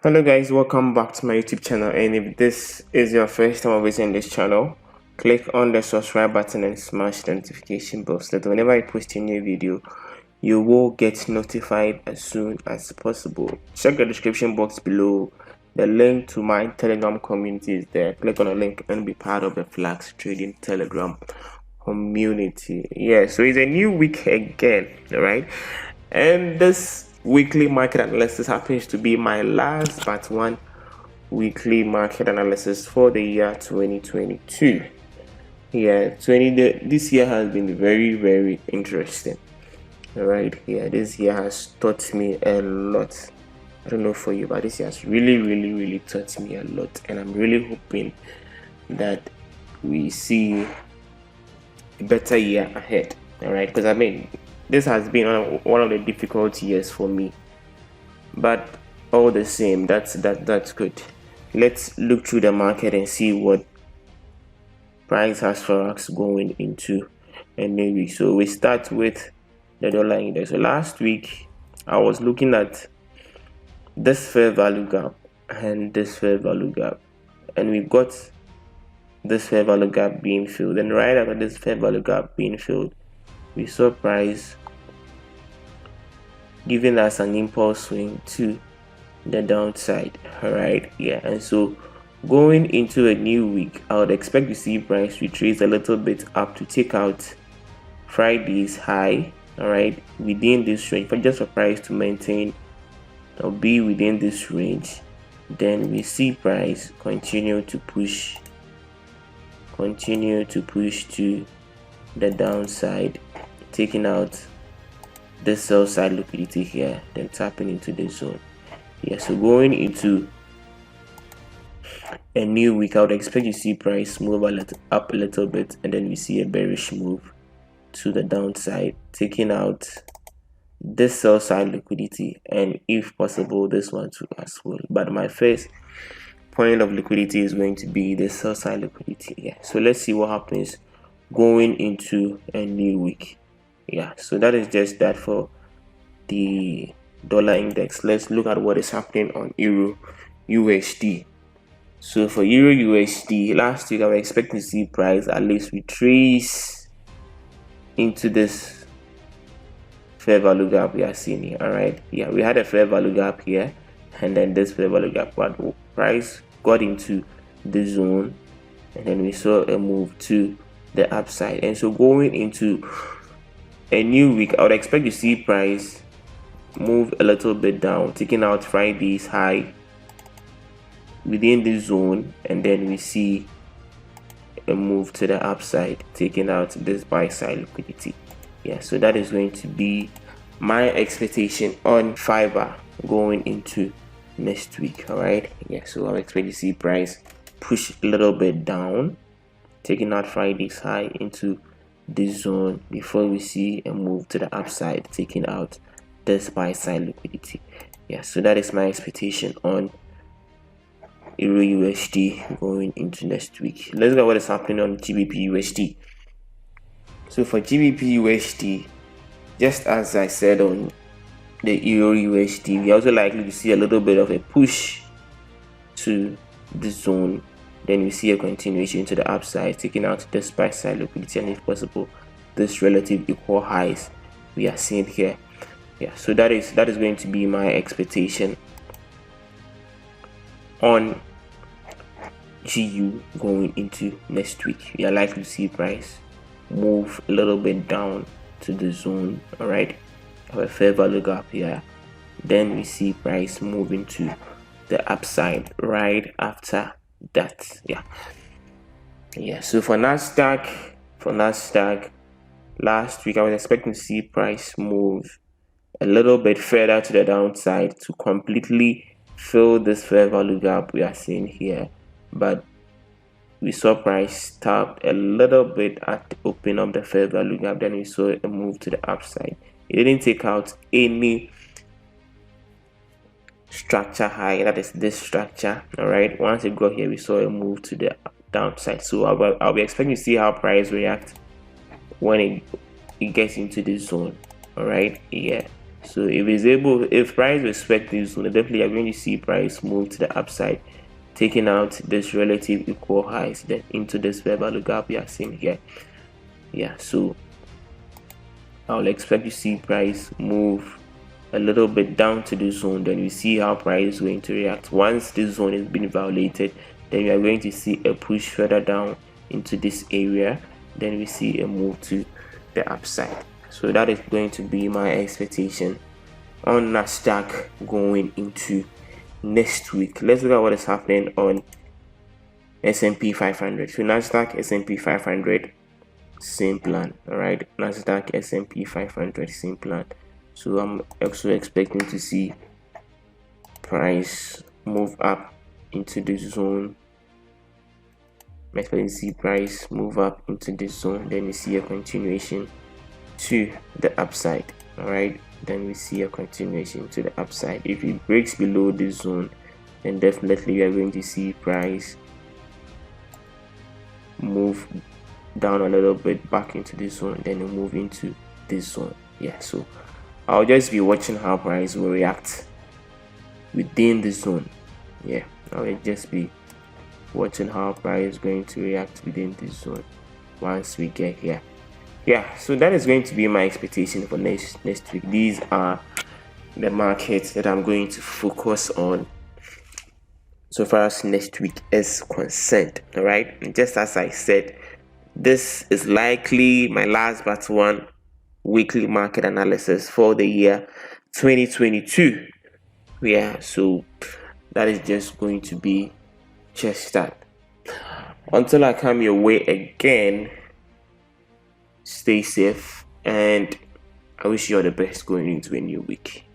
Hello guys, welcome back to my YouTube channel, and if this is your first time visiting this channel, click on the subscribe button and smash the notification bell so that whenever I post a new video you will get notified as soon as possible. Check the description box below. The link to my Telegram community is there. Click on the link and be part of the Flax Trading Telegram community. Yeah, so it's a new week again, all right, and this weekly market analysis happens to be my last but one weekly market analysis for the year 2022. Yeah, this year has been very interesting. All right, yeah, this year has taught me a lot. I don't know for you, but this year has really taught me a lot, and I'm really hoping that we see a better year ahead. All right, because I mean, this has been one of the difficult years for me, but all the same, that's good. Let's look through the market and see what price has Forex going into a new week. So we start with the dollar index. So last week I was looking at this fair value gap and this fair value gap, and we got this fair value gap being filled, and right after this fair value gap being filled, we saw price giving us an impulse swing to the downside. All right, yeah, and so going into a new week, I would expect to see price retrace a little bit up to take out Friday's high, all right, within this range. But just for price to maintain or be within this range, then we see price continue to push to the downside, taking out this sell side liquidity here, then tapping into the zone. Yeah, so going into a new week, I would expect to see price move up a little bit, and then we see a bearish move to the downside, taking out this sell side liquidity, and if possible this one too as well. But my first point of liquidity is going to be the sell side liquidity. Yeah, so let's see what happens going into a new week. Yeah, so that is just that for the dollar index. Let's look at what is happening on Euro USD. So for Euro USD, last week I was expecting to see price at least retrace into this fair value gap we are seeing here. All right, yeah, we had a fair value gap here, and then this fair value gap, but price got into the zone, and then we saw a move to the upside. And so going into a new week, I would expect to see price move a little bit down, taking out Friday's high within the zone, and then we see a move to the upside, taking out this buy side liquidity. Yeah, so that is going to be my expectation on fiber going into next week. All right, yeah, so I expect to see price push a little bit down, taking out Friday's high into this zone before we see a move to the upside, taking out this buy side liquidity. Yeah, so that is my expectation on Euro USD going into next week. Let's look at what is happening on GBP USD. So for GBP USD, just as I said on the Euro USD, we are also likely to see a little bit of a push to the zone, then we see a continuation to the upside, taking out this buy side liquidity, and if possible this relative equal highs we are seeing here. Yeah, so that is going to be my expectation on GU going into next week. We are likely to see price move a little bit down to the zone. All right, have a fair value gap here, then we see price moving to the upside right after that. Yeah, so for Nasdaq, last week I was expecting to see price move a little bit further to the downside to completely fill this fair value gap we are seeing here, but we saw price tap a little bit at the open of the fair value gap, then we saw a move to the upside. It didn't take out any structure high, that is this structure. All right, once it got here, we saw a move to the downside. So I'll be expecting to see how price react when it gets into this zone. All right, yeah, So if price respect this zone, definitely you're going to see price move to the upside, taking out this relative equal highs, then into this fair value gap we are seeing here. Yeah, so I'll expect to see price move a little bit down to the zone, then we see how price is going to react. Once this zone has been violated, then we are going to see a push further down into this area, then we see a move to the upside. So that is going to be my expectation on Nasdaq going into next week. Let's look at what is happening on S&P 500. So Nasdaq, S&P 500, same plan. All right, Nasdaq, S&P 500, same plan. So I'm also expecting to see price move up into this zone. I'm expecting to see price move up into this zone, then we see a continuation to the upside. All right, then we see a continuation to the upside. If it breaks below this zone, then definitely we are going to see price move down a little bit back into this zone, then we'll move into this zone. Yeah, so I'll just be watching how price will react within the zone. Yeah, I'll just be watching how price is going to react within this zone once we get here. Yeah, so that is going to be my expectation for next week. These are the markets that I'm going to focus on so far as next week is concerned. All right, and just as I said, this is likely my last but one weekly market analysis for the year 2022. Yeah, so that is just going to be just that. Until I come your way again, stay safe, and I wish you all the best going into a new week.